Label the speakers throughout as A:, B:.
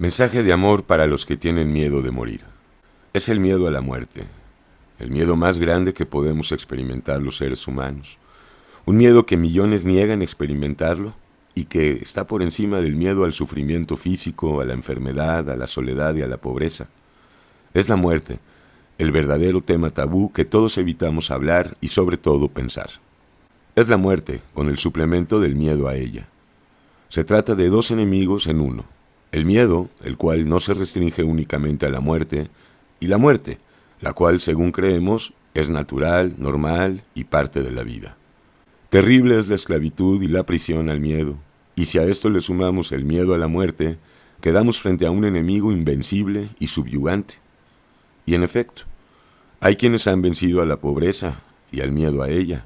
A: Mensaje de amor para los que tienen miedo de morir. Es el miedo a la muerte, el miedo más grande que podemos experimentar los seres humanos. Un miedo que millones niegan experimentarlo y que está por encima del miedo al sufrimiento físico, a la enfermedad, a la soledad y a la pobreza. Es la muerte, el verdadero tema tabú que todos evitamos hablar y sobre todo pensar. Es la muerte con el suplemento del miedo a ella. Se trata de dos enemigos en uno. El miedo, el cual no se restringe únicamente a la muerte, y la muerte, la cual, según creemos, es natural, normal y parte de la vida. Terrible es la esclavitud y la prisión al miedo, y si a esto le sumamos el miedo a la muerte, quedamos frente a un enemigo invencible y subyugante. Y en efecto, hay quienes han vencido a la pobreza y al miedo a ella.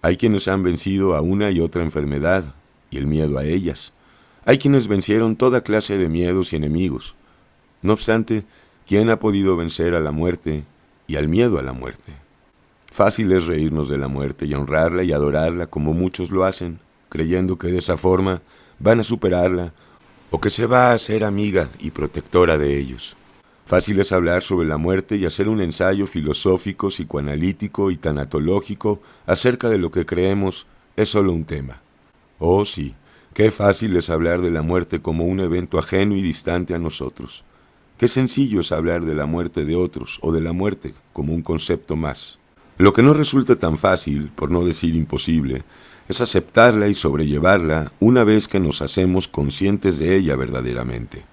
A: Hay quienes han vencido a una y otra enfermedad y el miedo a ellas. Hay quienes vencieron toda clase de miedos y enemigos. No obstante, ¿quién ha podido vencer a la muerte y al miedo a la muerte? Fácil es reírnos de la muerte y honrarla y adorarla como muchos lo hacen, creyendo que de esa forma van a superarla o que se va a hacer amiga y protectora de ellos. Fácil es hablar sobre la muerte y hacer un ensayo filosófico, psicoanalítico y tanatológico acerca de lo que creemos es solo un tema. Oh sí, qué fácil es hablar de la muerte como un evento ajeno y distante a nosotros. Qué sencillo es hablar de la muerte de otros o de la muerte como un concepto más. Lo que no resulta tan fácil, por no decir imposible, es aceptarla y sobrellevarla una vez que nos hacemos conscientes de ella verdaderamente.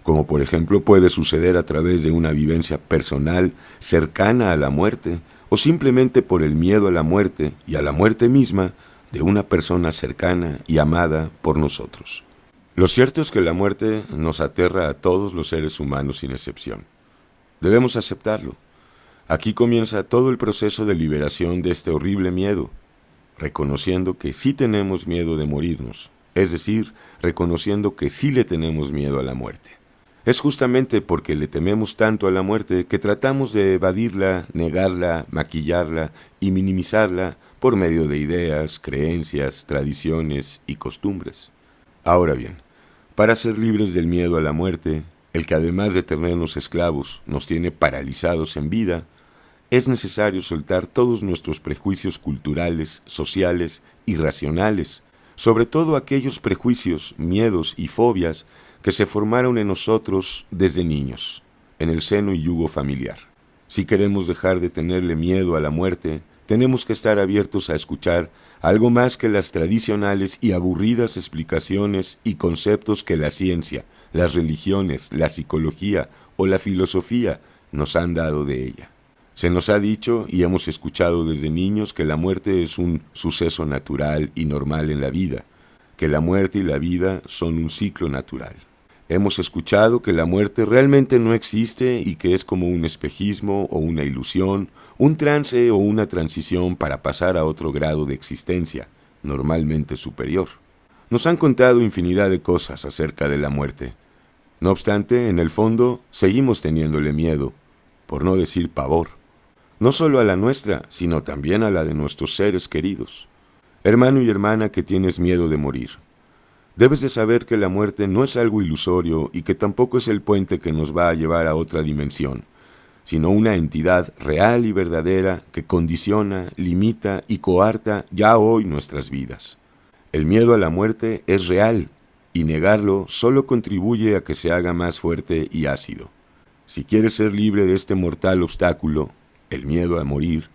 A: Como por ejemplo puede suceder a través de una vivencia personal cercana a la muerte o simplemente por el miedo a la muerte y a la muerte misma de una persona cercana y amada por nosotros. Lo cierto es que la muerte nos aterra a todos los seres humanos sin excepción. Debemos aceptarlo. Aquí comienza todo el proceso de liberación de este horrible miedo, reconociendo que sí tenemos miedo de morirnos, es decir, reconociendo que sí le tenemos miedo a la muerte. Es justamente porque le tememos tanto a la muerte que tratamos de evadirla, negarla, maquillarla y minimizarla por medio de ideas, creencias, tradiciones y costumbres. Ahora bien, para ser libres del miedo a la muerte, el que además de tenernos esclavos nos tiene paralizados en vida, es necesario soltar todos nuestros prejuicios culturales, sociales y racionales, sobre todo aquellos prejuicios, miedos y fobias que se formaron en nosotros desde niños, en el seno y yugo familiar. Si queremos dejar de tenerle miedo a la muerte, tenemos que estar abiertos a escuchar algo más que las tradicionales y aburridas explicaciones y conceptos que la ciencia, las religiones, la psicología o la filosofía nos han dado de ella. Se nos ha dicho y hemos escuchado desde niños que la muerte es un suceso natural y normal en la vida, que la muerte y la vida son un ciclo natural. Hemos escuchado que la muerte realmente no existe y que es como un espejismo o una ilusión, un trance o una transición para pasar a otro grado de existencia, normalmente superior. Nos han contado infinidad de cosas acerca de la muerte. No obstante, en el fondo, seguimos teniéndole miedo, por no decir pavor. No solo a la nuestra, sino también a la de nuestros seres queridos. Hermano y hermana que tienes miedo de morir. Debes de saber que la muerte no es algo ilusorio y que tampoco es el puente que nos va a llevar a otra dimensión, sino una entidad real y verdadera que condiciona, limita y coarta ya hoy nuestras vidas. El miedo a la muerte es real y negarlo solo contribuye a que se haga más fuerte y ácido. Si quieres ser libre de este mortal obstáculo, el miedo a morir,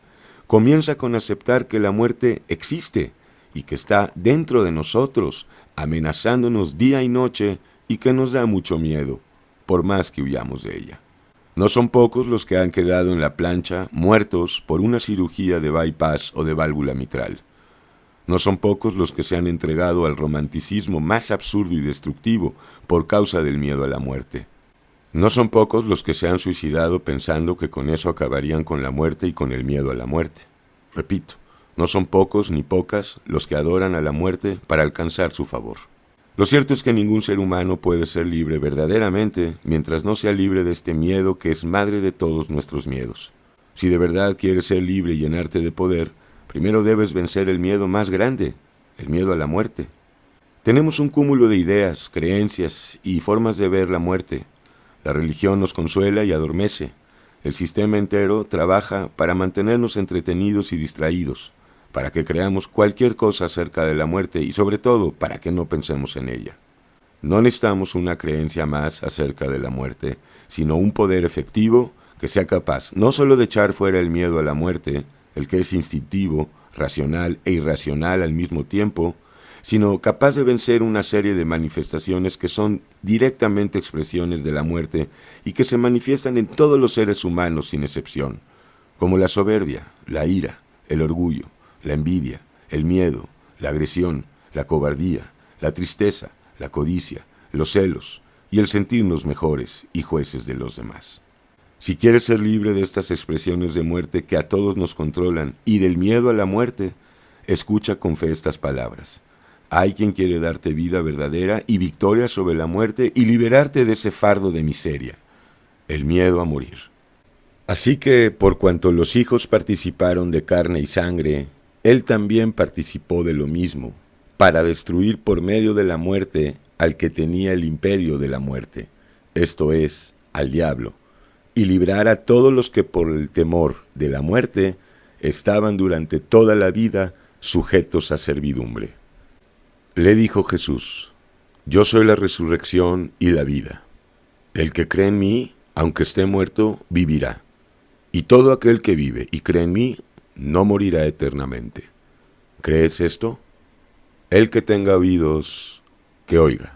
A: comienza con aceptar que la muerte existe y que está dentro de nosotros, amenazándonos día y noche y que nos da mucho miedo, por más que huyamos de ella. No son pocos los que han quedado en la plancha muertos por una cirugía de bypass o de válvula mitral. No son pocos los que se han entregado al romanticismo más absurdo y destructivo por causa del miedo a la muerte. No son pocos los que se han suicidado pensando que con eso acabarían con la muerte y con el miedo a la muerte. Repito, no son pocos ni pocas los que adoran a la muerte para alcanzar su favor. Lo cierto es que ningún ser humano puede ser libre verdaderamente mientras no sea libre de este miedo que es madre de todos nuestros miedos. Si de verdad quieres ser libre y llenarte de poder, primero debes vencer el miedo más grande, el miedo a la muerte. Tenemos un cúmulo de ideas, creencias y formas de ver la muerte. La religión nos consuela y adormece. El sistema entero trabaja para mantenernos entretenidos y distraídos, para que creamos cualquier cosa acerca de la muerte y sobre todo para que no pensemos en ella. No necesitamos una creencia más acerca de la muerte, sino un poder efectivo que sea capaz no solo de echar fuera el miedo a la muerte, el que es instintivo, racional e irracional al mismo tiempo, sino capaz de vencer una serie de manifestaciones que son directamente expresiones de la muerte y que se manifiestan en todos los seres humanos sin excepción, como la soberbia, la ira, el orgullo, la envidia, el miedo, la agresión, la cobardía, la tristeza, la codicia, los celos y el sentirnos mejores y jueces de los demás. Si quieres ser libre de estas expresiones de muerte que a todos nos controlan y del miedo a la muerte, escucha con fe estas palabras. Hay quien quiere darte vida verdadera y victoria sobre la muerte y liberarte de ese fardo de miseria, el miedo a morir. Así que, por cuanto los hijos participaron de carne y sangre, él también participó de lo mismo, para destruir por medio de la muerte al que tenía el imperio de la muerte, esto es, al diablo, y librar a todos los que por el temor de la muerte estaban durante toda la vida sujetos a servidumbre. Le dijo Jesús: Yo soy la resurrección y la vida. El que cree en mí, aunque esté muerto, vivirá. Y todo aquel que vive y cree en mí, no morirá eternamente. ¿Crees esto? El que tenga oídos, que oiga.